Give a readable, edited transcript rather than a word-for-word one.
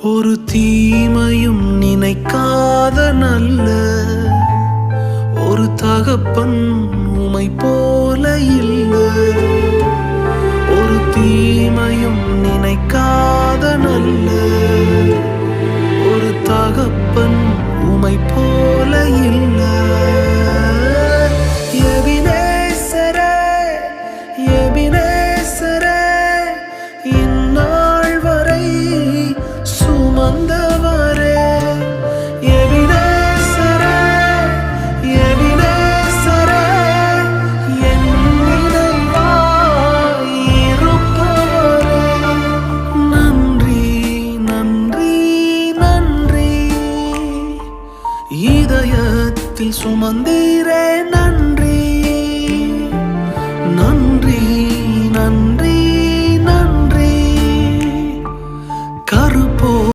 ஒரு தீமையும் நினைக்காத நல்ல ஒரு தகப்பன் உமை போல இல்லை. ஒரு தீமையும் நினைக்காத நல்ல ஒரு தகப்பன் உமை போல இல்லை. எபினேசரே, எபினேசரே, இந்நாள் வரை சுமந்தவரே. எபினேசரே, எபினேசரே, என் நினைவாய் இருப்பவரே. நன்றி, நன்றி, நன்றி, இதயத்தில் சுமந்தீரே. நன்றி, நன்றி, நன்றி.